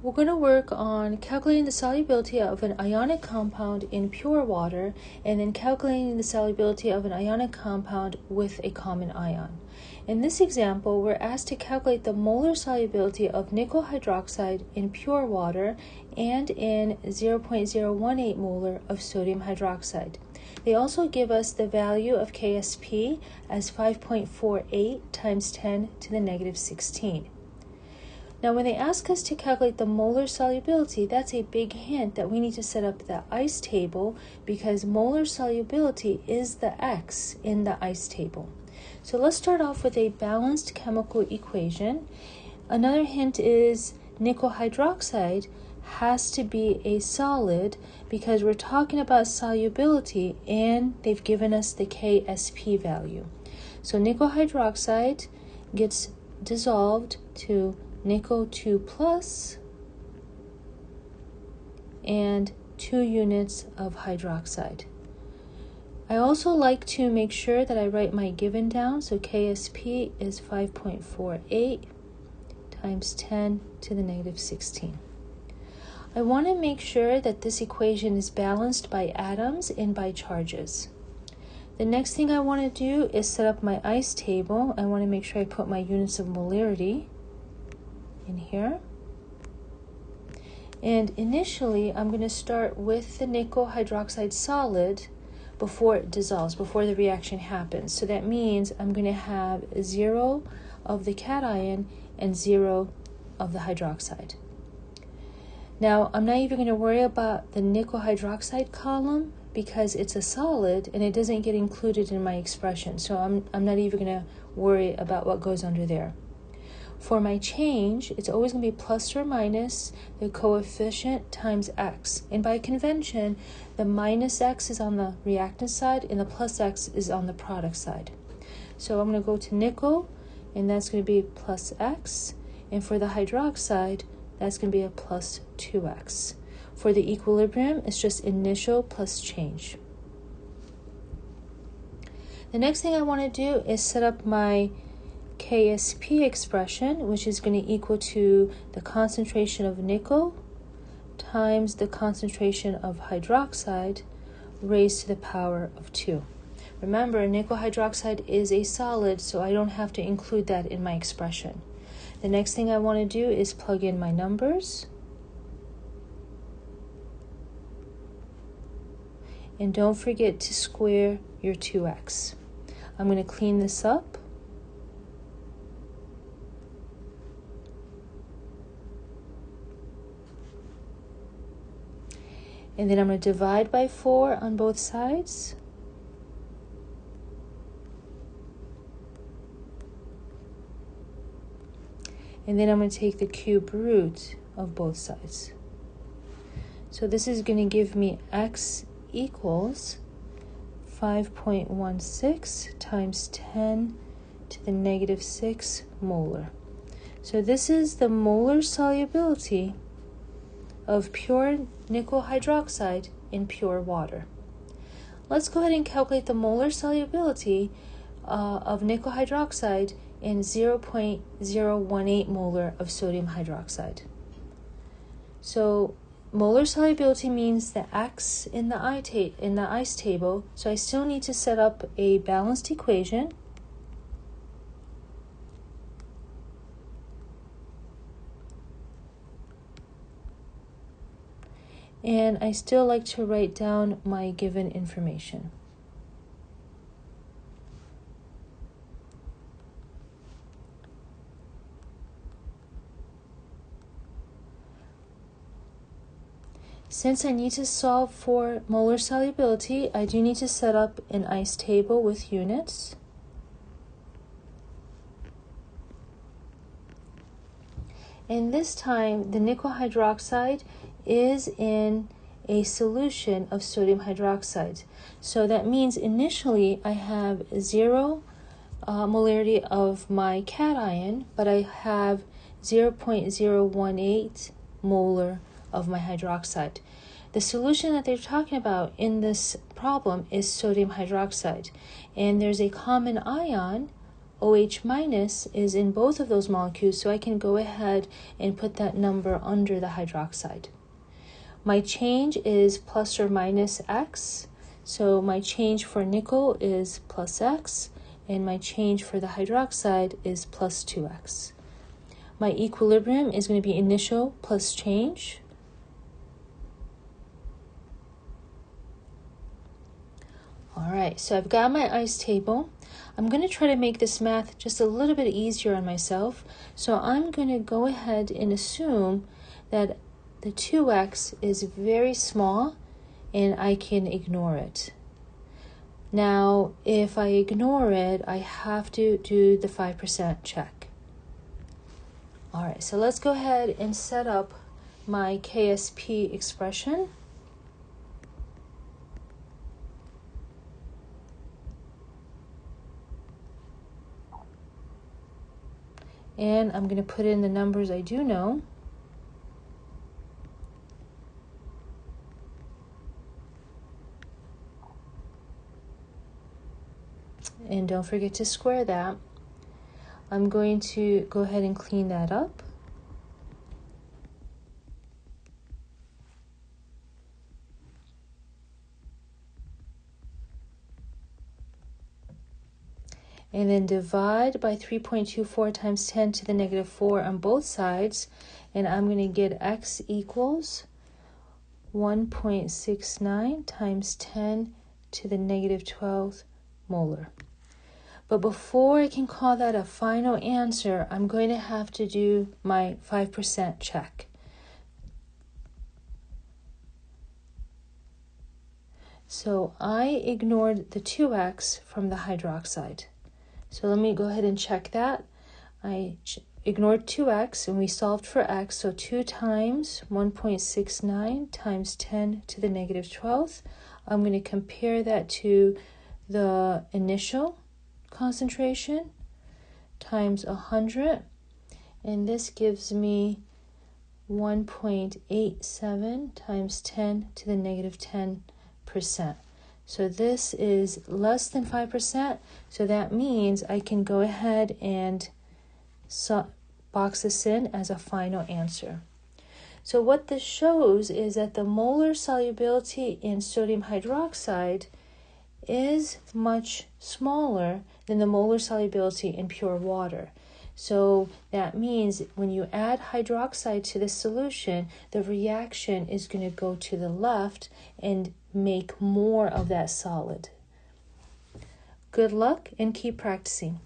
We're going to work on calculating the solubility of an ionic compound in pure water and then calculating the solubility of an ionic compound with a common ion. In this example, we're asked to calculate the molar solubility of nickel hydroxide in pure water and in 0.018 molar of sodium hydroxide. They also give us the value of KSP as 5.48 times 10 to the negative 16. Now, when they ask us to calculate the molar solubility, that's a big hint that we need to set up the ice table because molar solubility is the X in the ice table. So let's start off with a balanced chemical equation. Another hint is nickel hydroxide has to be a solid because we're talking about solubility and they've given us the KSP value. So nickel hydroxide gets dissolved to nickel 2 plus and 2 units of hydroxide. I also like to make sure that I write my given down, so KSP is 5.48 times 10 to the negative 16. I want to make sure that this equation is balanced by atoms and by charges. The next thing I want to do is set up my ice table. I want to make sure I put my units of molarity in here. And initially, I'm going to start with the nickel hydroxide solid before it dissolves, before the reaction happens. So that means I'm going to have 0 of the cation and 0 of the hydroxide. Now, I'm not even going to worry about the nickel hydroxide column because it's a solid and it doesn't get included in my expression. So I'm not even going to worry about what goes under there. For my change, it's always going to be plus or minus the coefficient times x. And by convention, the minus x is on the reactant side and the plus x is on the product side. So I'm going to go to nickel, and that's going to be plus x. And for the hydroxide, that's going to be a plus 2x. For the equilibrium, it's just initial plus change. The next thing I want to do is set up my KSP expression, which is going to equal to the concentration of nickel times the concentration of hydroxide raised to the power of 2. Remember, nickel hydroxide is a solid, so I don't have to include that in my expression. The next thing I want to do is plug in my numbers. And don't forget to square your 2x. I'm going to clean this up. And then I'm going to divide by 4 on both sides. And then I'm going to take the cube root of both sides. So this is going to give me x equals 5.16 times 10 to the negative 6 molar. So this is the molar solubility of pure nickel hydroxide in pure water. Let's go ahead and calculate the molar solubility of nickel hydroxide in 0.018 molar of sodium hydroxide. So molar solubility means the X in the ice table, so I still need to set up a balanced equation. And I still like to write down my given information. Since I need to solve for molar solubility, I do need to set up an ice table with units. And this time, the nickel hydroxide is in a solution of sodium hydroxide. So that means initially I have 0 molarity of my cation, but I have 0.018 molar of my hydroxide. The solution that they're talking about in this problem is sodium hydroxide, and there's a common ion OH minus is in both of those molecules, so I can go ahead and put that number under the hydroxide. My change is plus or minus X, so my change for nickel is plus X, and my change for the hydroxide is plus 2X. My equilibrium is going to be initial plus change. All right, so I've got my ice table. I'm going to try to make this math just a little bit easier on myself. So I'm going to go ahead and assume that the 2x is very small and I can ignore it. Now, if I ignore it, I have to do the 5% check. All right, so let's go ahead and set up my KSP expression. And I'm going to put in the numbers I do know. And don't forget to square that. I'm going to go ahead and clean that up. And then divide by 3.24 times 10 to the negative 4 on both sides. And I'm going to get x equals 1.69 times 10 to the negative 12 molar. But before I can call that a final answer, I'm going to have to do my 5% check. So I ignored the 2x from the hydroxide. So let me go ahead and check that. I ignored 2x and we solved for x, so 2 times 1.69 times 10 to the negative 12th. I'm going to compare that to the initial concentration times 100, and this gives me 1.87 times 10 to the negative 10%. So this is less than 5%, so that means I can go ahead and box this in as a final answer. So what this shows is that the molar solubility in sodium hydroxide is much smaller than the molar solubility in pure water. So that means when you add hydroxide to the solution, the reaction is going to go to the left and make more of that solid. Good luck and keep practicing.